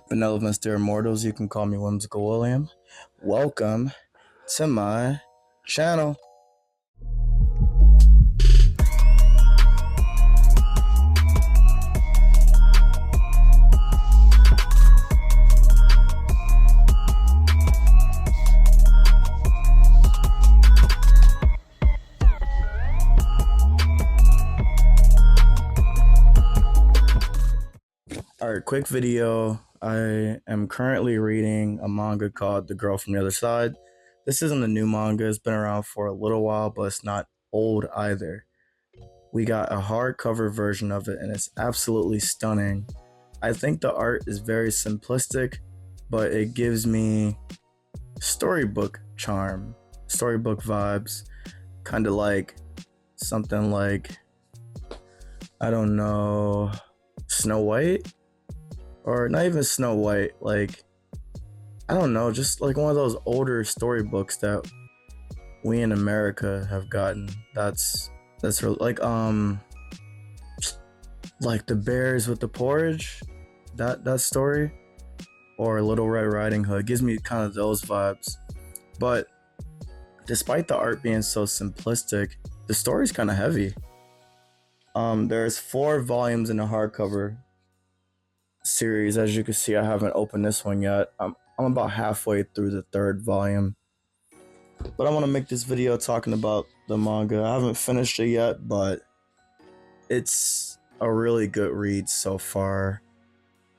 Benevolence, dear mortals, you can call me Whimsical William. Welcome to my channel. Alright, quick video. I am currently reading a manga called The Girl from the Other Side. This isn't a new manga, it's been around for a little while, but it's not old either. We got a hardcover version of it and it's absolutely stunning. I think the art is very simplistic, but it gives me storybook charm, storybook vibes, kind of like something like, I don't know, Snow White? Or not even Snow White, like, I don't know, just like one of those older storybooks that we in America have gotten. That's really, like the Bears with the Porridge, that story, or Little Red Riding Hood gives me kind of those vibes. But despite the art being so simplistic, the story's kind of heavy. There's 4 volumes in the hardcover series. As you can see, I haven't opened this one yet. I'm about halfway through the 3rd volume, but I want to make this video talking about the manga. I haven't finished it yet, but it's a really good read so far.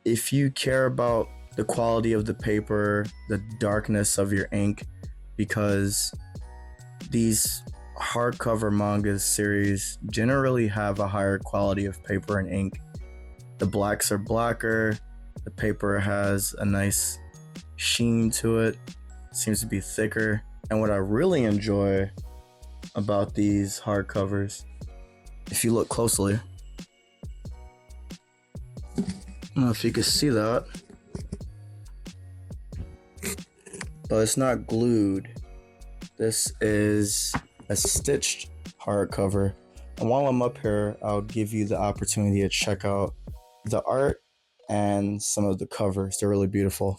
If you care about the quality of the paper, the darkness of your ink, because these hardcover manga series generally have a higher quality of paper and ink. The blacks are blacker, the paper has a nice sheen to it, seems to be thicker. And what I really enjoy about these hardcovers, if you look closely, I don't know if you can see that, but it's not glued. This is a stitched hardcover. And while I'm up here, I'll give you the opportunity to check out the art and some of the covers. They're really beautiful.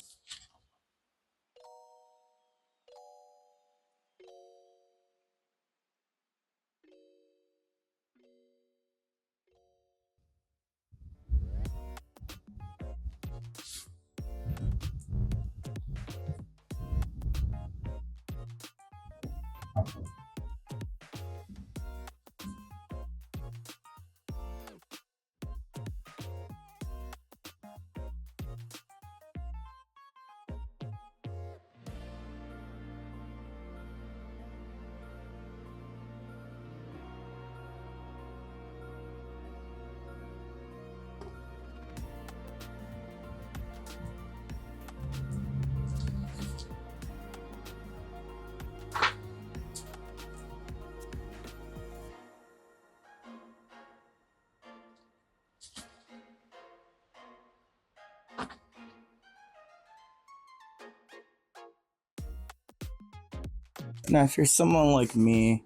Now, if you're someone like me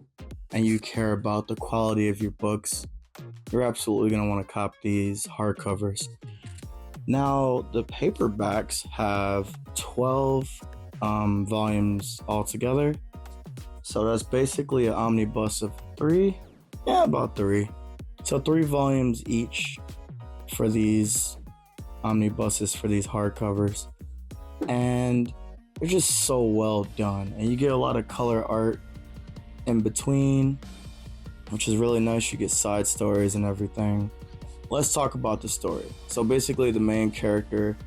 and you care about the quality of your books, you're absolutely going to want to cop these hardcovers. Now, the paperbacks have 12 volumes altogether. So that's basically an omnibus of 3. Yeah, about 3. So 3 volumes each for these omnibuses, for these hardcovers. And they're just so well done. And you get a lot of color art in between, which is really nice. You get side stories and everything. Let's talk about the story. So basically the main character,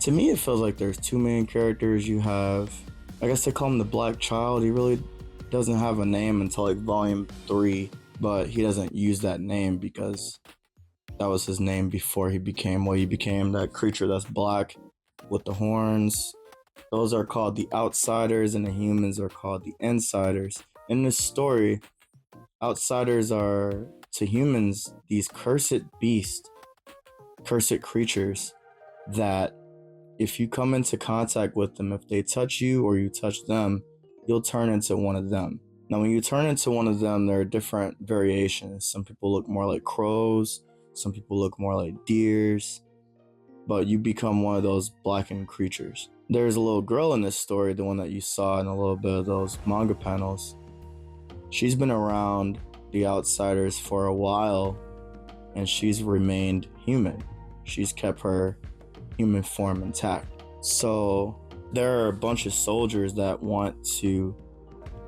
to me it feels like there's 2 main characters. You have, I guess they call him the Black Child. He really doesn't have a name until like volume 3, but he doesn't use that name because that was his name before he became what he became, that creature that's black with the horns. Those are called the outsiders and the humans are called the insiders. In this story, outsiders are to humans these cursed beasts, cursed creatures that if you come into contact with them, if they touch you or you touch them, you'll turn into one of them. Now, when you turn into one of them, there are different variations. Some people look more like crows, some people look more like deers, but you become one of those blackened creatures. There's a little girl in this story, the one that you saw in a little bit of those manga panels. She's been around the Outsiders for a while, and she's remained human. She's kept her human form intact. So there are a bunch of soldiers that want to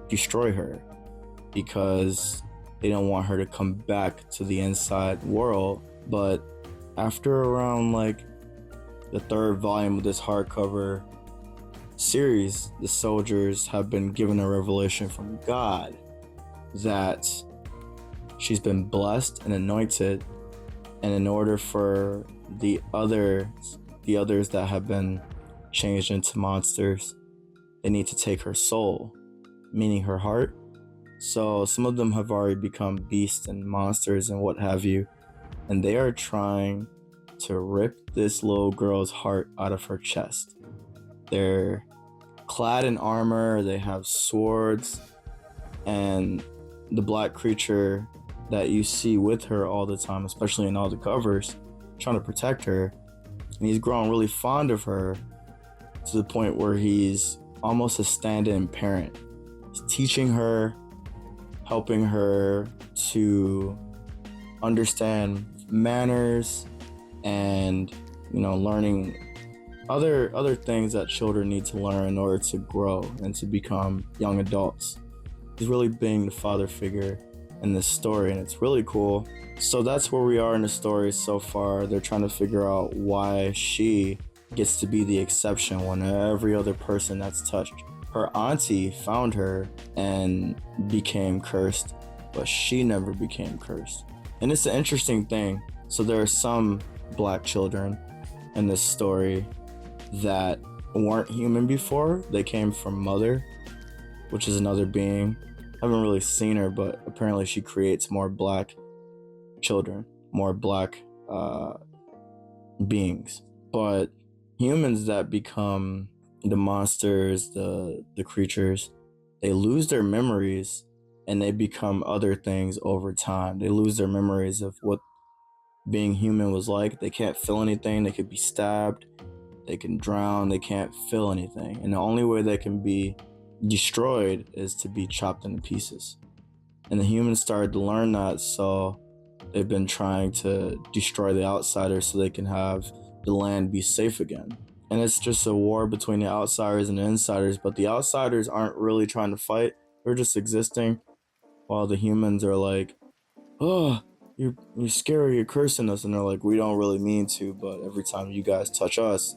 destroy her because they don't want her to come back to the inside world. But after around like the third volume of this hardcover series, the soldiers have been given a revelation from God that she's been blessed and anointed, and in order for the others that have been changed into monsters, they need to take her soul, meaning her heart. So some of them have already become beasts and monsters and what have you, and they are trying to rip this little girl's heart out of her chest. They're clad in armor, they have swords, and the black creature that you see with her all the time, especially in all the covers, trying to protect her, and he's grown really fond of her to the point where he's almost a stand-in parent. He's teaching her, helping her to understand manners, and learning other things that children need to learn in order to grow and to become young adults. He's really being the father figure in this story, and it's really cool. So that's where we are in the story so far. They're trying to figure out why she gets to be the exception when every other person that's touched her auntie found her and became cursed, but she never became cursed. And it's an interesting thing. So there are some black children in this story that weren't human before. They came from Mother, which is another being. I haven't really seen her, but apparently she creates more black children, more black beings. But humans that become the monsters, the creatures, they lose their memories and they become other things over time. They lose their memories of what being human was like. They can't feel anything. They could be stabbed, they can drown, they can't feel anything. And the only way they can be destroyed is to be chopped into pieces. And the humans started to learn that, so they've been trying to destroy the Outsiders so they can have the land be safe again. And it's just a war between the Outsiders and the Insiders, but the Outsiders aren't really trying to fight. They're just existing, while the humans are like, oh, you're scary, you're cursing us. And they're like, we don't really mean to, but every time you guys touch us,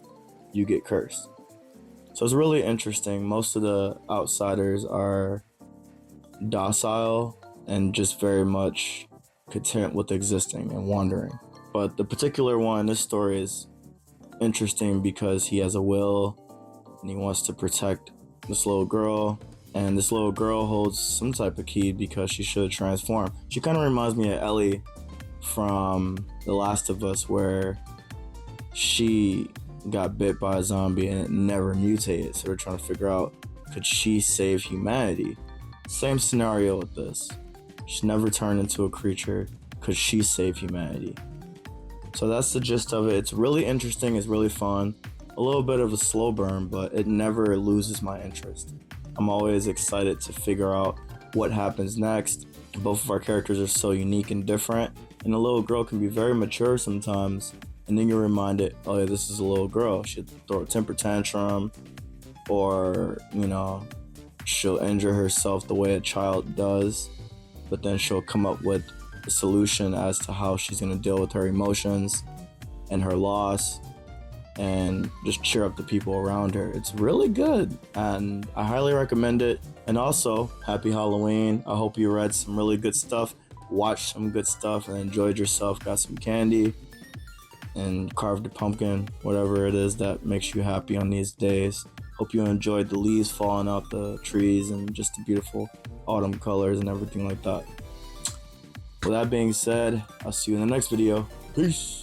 you get cursed. So it's really interesting. Most of the Outsiders are docile and just very much content with existing and wandering. But the particular one in this story is interesting because he has a will and he wants to protect this little girl. And this little girl holds some type of key because she should transform. She kind of reminds me of Ellie from The Last of Us, where she got bit by a zombie and it never mutated. So they're trying to figure out, could she save humanity? Same scenario with this. She never turned into a creature. Could she save humanity? So that's the gist of it. It's really interesting. It's really fun. A little bit of a slow burn, but it never loses my interest. I'm always excited to figure out what happens next. Both of our characters are so unique and different. And the little girl can be very mature sometimes. And then you're reminded, oh yeah, this is a little girl. She'll throw a temper tantrum, or, she'll injure herself the way a child does. But then she'll come up with a solution as to how she's going to deal with her emotions and her loss, and just cheer up the people around her. It's really good, and I highly recommend it. And also, happy Halloween. I hope you read some really good stuff, watched some good stuff, and enjoyed yourself, got some candy, and carved a pumpkin, whatever it is that makes you happy on these days. Hope you enjoyed the leaves falling out the trees and just the beautiful autumn colors and everything like that. With that being said, I'll see you in the next video. Peace.